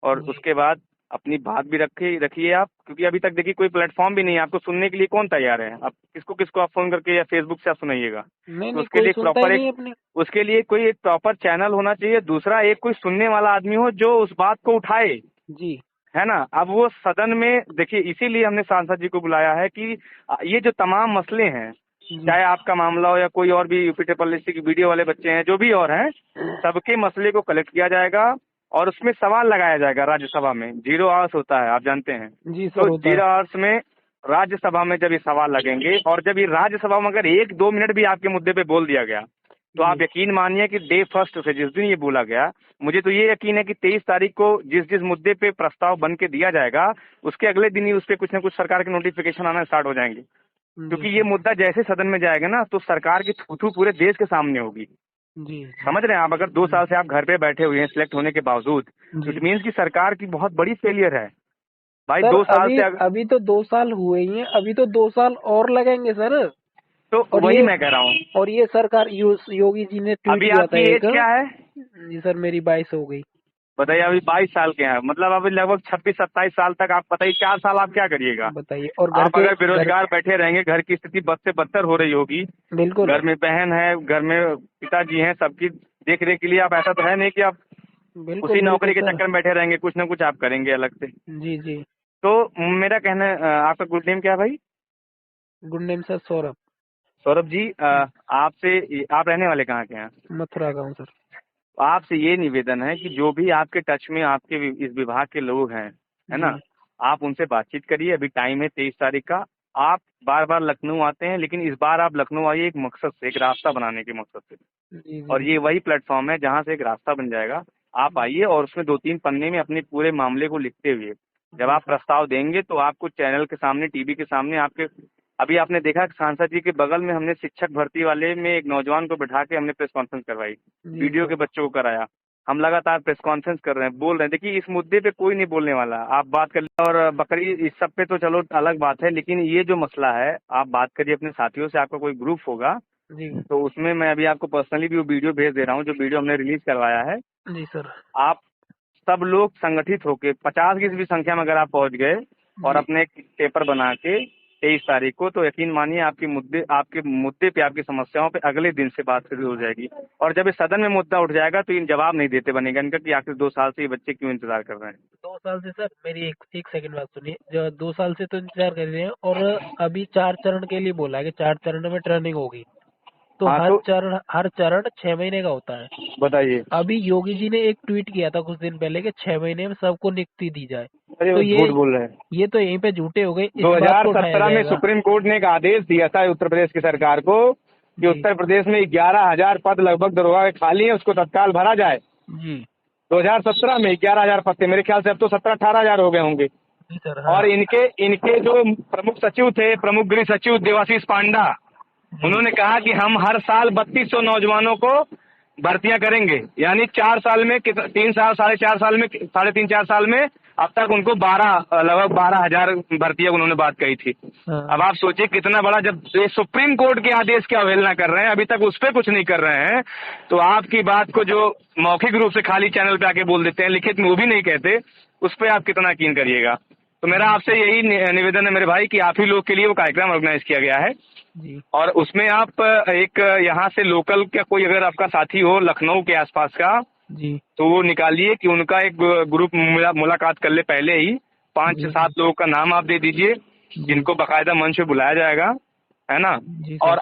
और जी। उसके बाद अपनी बात भी रखिए आप, क्योंकि अभी तक देखिए कोई प्लेटफॉर्म भी नहीं है, आपको सुनने के लिए कौन तैयार है? आप किसको किसको आप फोन करके या फेसबुक से आप सुनाइएगा? नहीं तो नहीं, उसके कोई लिए सुनता ही प्रॉपर एक, नहीं अपने। उसके लिए कोई एक प्रॉपर चैनल होना चाहिए। दूसरा, एक कोई सुनने वाला आदमी हो जो उस बात को उठाए, जी है ना? अब वो सदन में देखिए, इसीलिए हमने सांसद जी को बुलाया है कि ये जो तमाम मसले हैं, जी चाहे आपका मामला हो या कोई और भी यूपी ट्रिपल एससी की वीडियो वाले बच्चे हैं, जो भी और हैं, सबके मसले को कलेक्ट किया जाएगा और उसमें सवाल लगाया जाएगा राज्यसभा में। 0 आवर्स होता है, आप जानते हैं। जी सर, तो होता है। 0 आवर्स में राज्यसभा में जब ये सवाल लगेंगे, और जब ये राज्यसभा में अगर 1-2 मिनट भी आपके मुद्दे पे बोल दिया गया, तो आप जी यकीन मानिए कि डे फर्स्ट से, जिस दिन ये बोला गया, मुझे तो ये यकीन है कि 23 तारीख को जिस जिस मुद्दे पे प्रस्ताव बन के दिया जाएगा, उसके अगले दिन ही उस पर कुछ ना कुछ सरकार के नोटिफिकेशन आना स्टार्ट हो जाएंगे। जी क्योंकि ये सर। मुद्दा जैसे सदन में जाएगा ना, तो सरकार की थूथू पूरे देश के सामने होगी। जी जी समझ रहे हैं आप? अगर 2 साल जी से आप घर पे बैठे हुए हैं सिलेक्ट होने के बावजूद, जी। इट मीन्स की सरकार की बहुत बड़ी फेलियर है भाई। सर 2 साल अभी से अगर, अभी तो 2 साल हुए ही हैं, अभी तो 2 साल और लगेंगे सर। तो और वही ये मैं कह रहा हूँ। और ये सरकार योगी जी ने ट्वीट अभी किया था आपकी एक। एज क्या है? जी सर, मेरी 22 हो गई। बताइए, अभी 22 साल के हैं, मतलब अभी लगभग 26-27 साल तक आप बताइए, 4 साल आप क्या करिएगा? बताइए। और आप अगर बेरोजगार बैठे रहेंगे, घर की स्थिति बद से बदतर हो रही होगी, बिल्कुल घर में बहन है, घर में पिताजी हैं, सबकी देख रेख के लिए आप, ऐसा तो है नहीं कि आप बिल्कुल उसी बिल्कुल नौकरी के सर। चक्कर में बैठे रहेंगे, कुछ ना कुछ आप करेंगे अलग से। जी जी। तो मेरा कहना है, आपका गुड नेम क्या है भाई? Good name sir, Saurabh. Saurabh ji, आपसे, आप रहने वाले कहाँ के हैं? मथुरा गाँव सर। आपसे ये निवेदन है कि जो भी आपके टच में आपके इस विभाग के लोग हैं, है जी ना, आप उनसे बातचीत करिए। अभी टाइम है 23 तारीख का। आप बार बार लखनऊ आते हैं, लेकिन इस बार आप लखनऊ आइए एक मकसद से, एक रास्ता बनाने के मकसद से। जी और जी ये वही प्लेटफॉर्म है जहाँ से एक रास्ता बन जाएगा। आप आइए और उसमें 2-3 पन्ने में अपने पूरे मामले को लिखते हुए जब जी आप सर। प्रस्ताव देंगे, तो आपको चैनल के सामने, टीवी के सामने आपके, अभी आपने देखा कि सांसद जी के बगल में हमने शिक्षक भर्ती वाले में एक नौजवान को बिठा के हमने प्रेस कॉन्फ्रेंस करवाई, जी वीडियो सर। के बच्चों को कराया। हम लगातार प्रेस कॉन्फ्रेंस कर रहे हैं, बोल रहे हैं। देखिए, इस मुद्दे पे कोई नहीं बोलने वाला, आप बात कर लीजिए। और बकरी इस सब पे तो चलो अलग बात है, लेकिन ये जो मसला है, आप बात करिए अपने साथियों से। आपका कोई ग्रुप होगा, जी तो उसमें मैं अभी आपको पर्सनली भी वो वीडियो भेज दे रहा हूँ, जो वीडियो हमने रिलीज करवाया है। जी सर। आप सब लोग संगठित होके 50 की भी संख्या में अगर आप पहुंच गए और जी अपने एक पेपर बना के 23 तारीख को, तो यकीन मानिए आपके मुद्दे पे, आपकी समस्याओं पे अगले दिन से बात शुरू हो जाएगी। और जब इस सदन में मुद्दा उठ जाएगा, तो इन जवाब नहीं देते बनेगा इनका कि आखिर 2 साल से ये बच्चे क्यों इंतजार कर रहे हैं। 2 साल से सर, मेरी एक सेकंड बात सुनिए। जो 2 साल से तो इंतजार कर रहे हैं, और अभी 4 चरण के लिए बोला है कि 4 चरण में ट्रेनिंग होगी। तो हाँ, हर तो चरण हर चरण 6 महीने का होता है। बताइए। अभी योगी जी ने एक ट्वीट किया था कुछ दिन पहले कि 6 महीने में सबको नियुक्ति दी जाए। अरे तो वो झूठ बोल रहे हैं। ये तो यहीं पे झूठे हो गए, इस बात को उठाया 2017 में जाएगा। सुप्रीम कोर्ट ने एक आदेश दिया था उत्तर प्रदेश की सरकार को कि जी उत्तर प्रदेश में 11,000 पद लगभग दरोगा के खाली है, उसको तत्काल भरा जाए। जी 2017 में 11,000 पद थे, मेरे ख्याल से अब तो 17-18 हजार हो गए होंगे। जी सर। हाँ। और इनके इनके जो प्रमुख सचिव थे, प्रमुख गृह सचिव देवाशीष पांडा, जी उन्होंने कहा कि हम हर साल 3200 नौजवानों को भर्तियां करेंगे। यानी 4 साल में, 3 साल, 4.5 साल में, 3.5-4 साल में अब तक उनको लगभग 12,000 भर्तियां उन्होंने बात कही थी। अब हाँ। आप सोचिए कितना बड़ा, जब ये सुप्रीम कोर्ट के आदेश की अवहेलना कर रहे हैं, अभी तक उस पर कुछ नहीं कर रहे हैं, तो आपकी बात को जो मौखिक रूप से खाली चैनल पे आके बोल देते हैं, लिखित में वो भी नहीं कहते, उस पर आप कितना यकीन करिएगा। तो मेरा आपसे यही निवेदन है मेरे भाई कि आप ही लोग के लिए वो कार्यक्रम ऑर्गेनाइज किया गया है। जी और उसमें आप एक यहाँ से लोकल का कोई अगर आपका साथी हो लखनऊ के आसपास का, जी तो वो निकालिए कि उनका एक ग्रुप मुलाकात कर ले पहले ही। 5 से 7 लोगों का नाम आप दे दीजिए, जी जिनको बाकायदा मंच पे बुलाया जाएगा, है ना। जी सर। और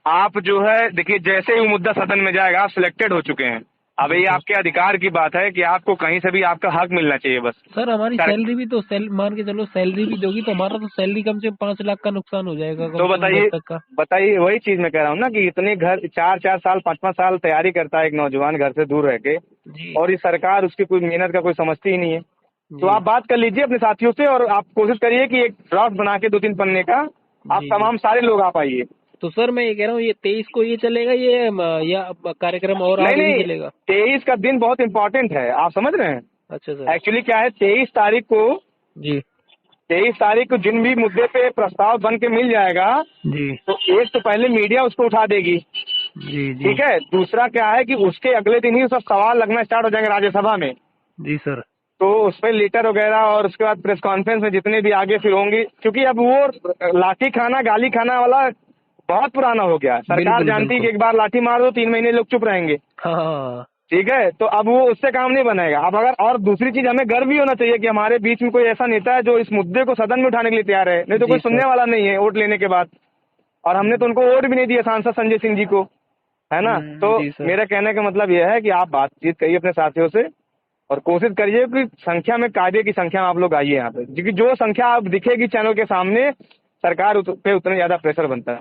आप जो है, देखिए, जैसे ही वो मुद्दा सदन में जाएगा, आप सिलेक्टेड हो चुके हैं। अब जी ये सर। आपके अधिकार की बात है कि आपको कहीं से भी आपका हक मिलना चाहिए बस। सर हमारी सर, सैलरी भी तो मान के चलो, सैलरी भी दोगी तो हमारा तो सैलरी कम से कम 5 लाख का नुकसान हो जाएगा, कम तो से कम जब बताइए, तक का। वही चीज मैं कह रहा हूँ ना कि इतने घर 4-4 साल, 5-5 साल तैयारी करता है एक नौजवान घर से दूर रह के, जी और ये सरकार उसकी कोई मेहनत का कोई समझती ही नहीं है। तो जी आप बात कर लीजिए अपने साथियों से, और आप कोशिश करिए कि एक ड्राफ्ट बना के 2-3 पन्ने का, आप जी जी। तमाम सारे लोग आप आइए। तो सर मैं ये कह रहा हूँ, ये 23 को ये चलेगा, ये या कार्यक्रम और नहीं आगे भी नहीं, चलेगा? 23 का दिन बहुत इंपॉर्टेंट है, आप समझ रहे हैं। अच्छा सर। एक्चुअली क्या है, जी 23 तारीख को जिन भी मुद्दे पे प्रस्ताव बन के मिल जाएगा, जी तो एक तो पहले मीडिया उसको उठा देगी, जी जी ठीक है। दूसरा क्या है कि उसके अगले दिन ही सब सवाल लगना स्टार्ट हो जाएंगे राज्यसभा में। जी सर। तो उस पर लेटर वगैरह और उसके बाद प्रेस कॉन्फ्रेंस में जितने भी आगे फिर होंगी, क्योंकि अब वो लाठी खाना गाली खाना वाला बहुत पुराना हो गया। सरकार बिल्कुल जानती है कि बिल्कुल। एक बार लाठी मार दो 3 महीने लोग चुप रहेंगे। हाँ ठीक है, तो अब वो उससे काम नहीं बनेगा। अब अगर और दूसरी चीज, हमें गर्व भी होना चाहिए कि हमारे बीच में कोई ऐसा नेता है जो इस मुद्दे को सदन में उठाने के लिए तैयार है, नहीं तो कोई जी सर। सुनने वाला नहीं है वोट लेने के बाद। और हमने तो उनको वोट भी नहीं दिया सांसद संजय सिंह जी को, है ना। तो जी सर। मेरा कहने का मतलब यह है कि आप बातचीत करिए अपने साथियों से और कोशिश करिए कि संख्या में, कायदे की संख्या में आप लोग आइए यहाँ पे, क्योंकि जो संख्या आप दिखेगी चैनल के सामने, सरकार पे उतना ज्यादा प्रेशर बनता है।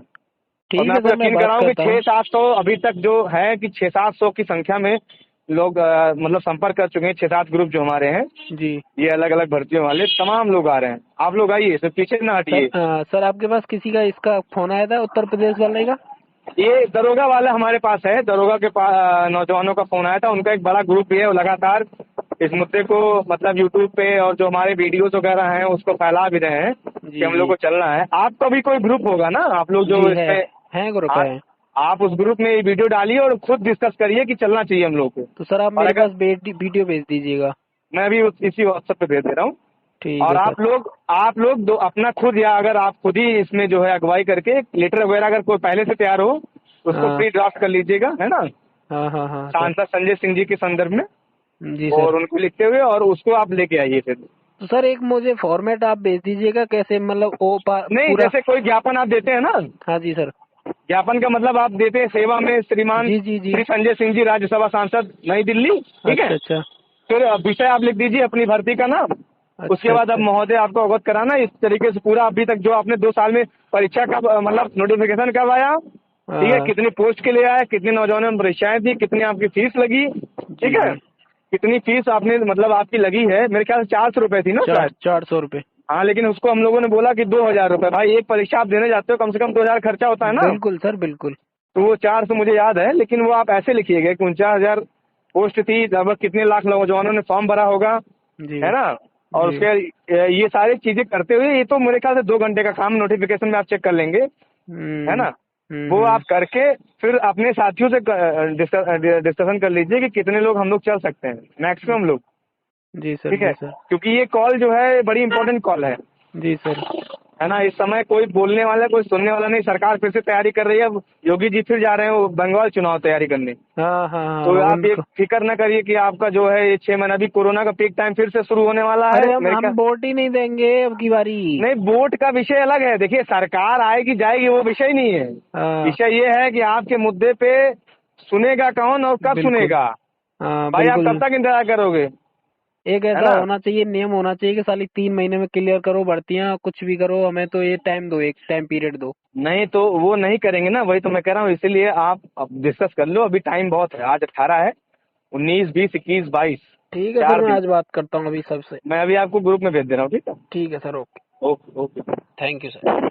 और ठीक मैं है आपको सर, मैं यकीन बात कराऊं कि करता हूँ। 600-700 अभी तक जो है कि 600-700 की संख्या में लोग मतलब संपर्क कर चुके हैं। 6-7 ग्रुप जो हमारे हैं, जी ये अलग अलग भर्तियों वाले तमाम लोग आ रहे हैं। आप लोग आइए, सिर्फ पीछे ना सर। हटिए। सर आपके पास किसी का इसका फोन आया था उत्तर प्रदेश वाले का? ये दरोगा वाला हमारे पास है, दरोगा के पास नौजवानों का फोन आया था। उनका एक बड़ा ग्रुप भी है, वो लगातार इस मुद्दे को मतलब यूट्यूब पे और जो हमारे वीडियोस वगैरह हैं उसको फैला भी रहे हैं कि जी हम लोग जी को चलना है। आपका भी कोई ग्रुप होगा ना, आप लोग जो जी इसमें है ग्रुप आ- है। आप उस ग्रुप में ये वीडियो डालिए और खुद डिस्कस करिए कि चलना चाहिए हम लोग को। तो सर आप और मेरे अगर पास वीडियो भेज दीजिएगा। मैं भी इसी व्हाट्सएप पे भेज दे रहा हूँ। ठीक और है सर। आप लोग दो अपना खुद, या अगर आप खुद ही इसमें जो है अगुवाई करके लेटर वगैरह अगर कोई पहले से तैयार हो उसको हाँ प्री ड्राफ्ट कर लीजिएगा, है ना, हाँ हाँ हाँ सर। सांसद संजय सिंह जी के संदर्भ में, जी और सर। उनको लिखते हुए और उसको आप लेके आइए फिर। तो सर एक मुझे फॉर्मेट आप भेज दीजिएगा, कैसे मतलब वो नहीं, पूरा। जैसे कोई ज्ञापन आप देते हैं ना, हाँ जी सर। ज्ञापन का मतलब आप देते हैं सेवा में श्रीमान जी जी जी। श्री संजय सिंह जी राज्यसभा सांसद नई दिल्ली, ठीक है। अच्छा अच्छा। फिर विषय आप लिख दीजिए अपनी भर्ती का नाम। उसके अच्छा बाद अब अच्छा। महोदय आपको अवगत कराना इस तरीके से पूरा अभी तक जो आपने 2 साल में परीक्षा का मतलब नोटिफिकेशन कब आया, ठीक है, हाँ कितनी पोस्ट के लिए आया, कितने नौजवानों में परीक्षाएं थी, कितनी आपकी फीस लगी, जी ठीक है, जी। कितनी फीस आपने मतलब आपकी लगी है, मेरे ख्याल से 400 रुपए थी ना शायद। 400 रुपये। हाँ, लेकिन उसको हम लोगों ने बोला कि 2,000 रुपए। भाई एक परीक्षा आप देने जाते हो, कम से कम 2,000 खर्चा होता है ना। बिल्कुल सर बिल्कुल। तो वो 400 मुझे याद है, लेकिन वो आप ऐसे लिखिएगा कि 49,000 पोस्ट थी, लगभग कितने लाख नौजवानों ने फॉर्म भरा होगा, जी है ना। और जी। उसके ये सारी चीजें करते हुए, ये तो मेरे ख्याल से 2 घंटे का काम, नोटिफिकेशन में आप चेक कर लेंगे, है ना। वो हम्म। आप करके फिर अपने साथियों से डिस्कशन कर लीजिए कि कितने लोग हम लोग चल सकते हैं, मैक्सिमम लोग, जी सर ठीक है। जी सर। क्योंकि ये कॉल जो है बड़ी इंपॉर्टेंट कॉल जी सर। है ना। इस समय कोई बोलने वाला कोई सुनने वाला नहीं। सरकार फिर से तैयारी कर रही है, अब योगी जी फिर जा रहे हैं वो बंगाल चुनाव तैयारी करने। हाँ हाँ तो हाँ आप ये उनको। फिक्र न करिए कि आपका जो है ये 6 महीना, अभी कोरोना का पीक टाइम फिर से शुरू होने वाला है अरे हम मेरे हम ख्याल। वोट ही नहीं देंगे अब की बारी। नहीं, वोट का विषय अलग है। देखिए, सरकार आएगी जाएगी वो विषय नहीं है। हाँ विषय ये है कि आपके मुद्दे पे सुनेगा कौन और कब बिल्कुल। सुनेगा। हाँ भाई आप कब बिल्कुल। तक इंतजार करोगे, एक है ऐसा ना। होना चाहिए, नियम होना चाहिए कि साली 3 महीने में क्लियर करो भर्तियां, कुछ भी करो, हमें तो ये टाइम दो, एक टाइम पीरियड दो। नहीं तो वो नहीं करेंगे ना, वही तो मैं कह रहा हूँ। इसीलिए आप अब डिस्कस कर लो, अभी टाइम बहुत है। आज 18 है, 19, 20, 21, 22, ठीक है सर, चार मैं दिन आज बात करता हूँ अभी सबसे। मैं अभी आपको ग्रुप में भेज दे रहा हूँ, ठीक है। ठीक है sir, okay. Okay okay. Thank you sir.